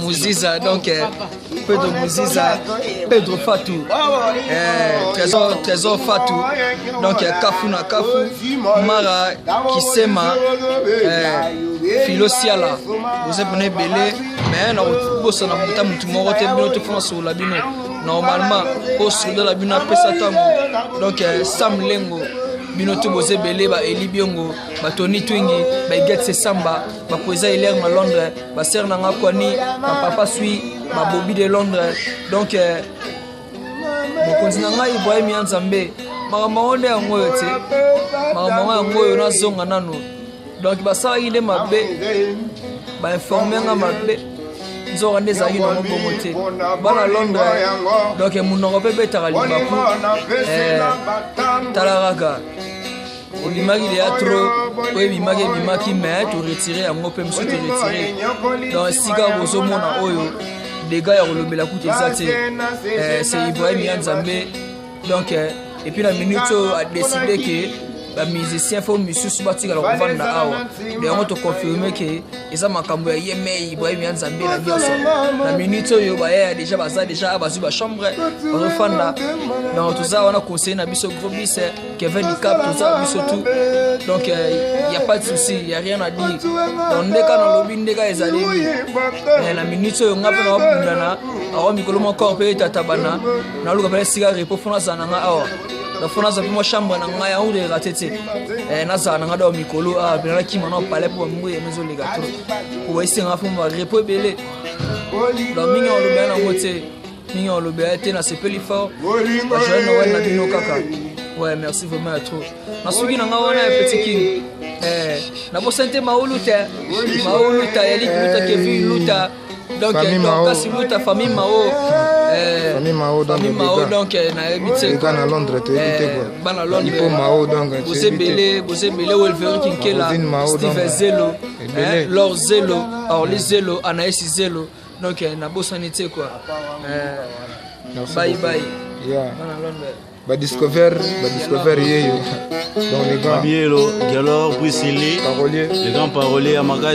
Mouziza, donc Pedro Mouziza, Pedro Fatou, Trésor Fatou, donc Kafuna Kafu, Mara Kisema, Philo Siala, vous êtes belé, mais non, vous avez un peu de temps sur la bino. Normalement, au sud de la bino, donc Sam Lengo. Binoto boze belé ba Eli Biongo ba Tony Twingi ba Getze Samba ba Koza Hilaire na Londres ba Ser Nanga Kwani ba Papa Sui ba Bobby de Londres donc mo kontina ngai Ibrahim Yanzambe mama onde ngoyo te mama ngoyo na zonga nano donc ba sa ile mabe ba informer nga mabe nzora ndeza yino mbongo te bana Londres donc munoko pe betara libaku talaraga Obimaki de atro, Obimaki bimaki mais tout retiré à mon pème tout retiré. Dans Siga Bozomona Oyo, des gars ont le la coûte exacte. C'est Ibrahim Yanzambe. Donc et puis la minute a décidé que les musiciens font monsieur Subati alors on va na awa. Mais on te confirmer que ils ont makambo yeme Ibrahim Yanzambe la bioso. La minute yo ba déjà baza déjà bazu ba chambre on fanda. Donc tout ça on a conseillé na biso gros bis Kevin Cap tout ça biso tout. Donc il y a pas de souci, il y a rien à dire. Donc ndeka na lobby ndeka ezali. La minute yo ngapa na bundana awa mikolo mo corps pe tatabana na luka pele siga repo fona zananga awa. La fona za pimo chambre na ngaya ou de ratete na za na ngado mikolo a bina ki mana palais pour mouye mezo les gâteaux pour essayer na fona repo belé donc mingi on le bien en côté mingi on le bien té na sepeli fort je no na dino kaka ouais merci vraiment à trop na sugi na ngawana petit king na bo sente mauluta yali kuta kevi luta donc kasi luta famille Mao famille Mao donc na ebité à Londres tu étais quoi bana Londres il faut Mao donc Bosé Belé Wolverine Kinkela Steve Zelo Lord Zelo Orly Zelo Anaïs Zelo donc na bosanité quoi bye bye bana Londres ba discover yeyo donc les gars Bielo Galor Brisili parolier les grands paroliers à Maga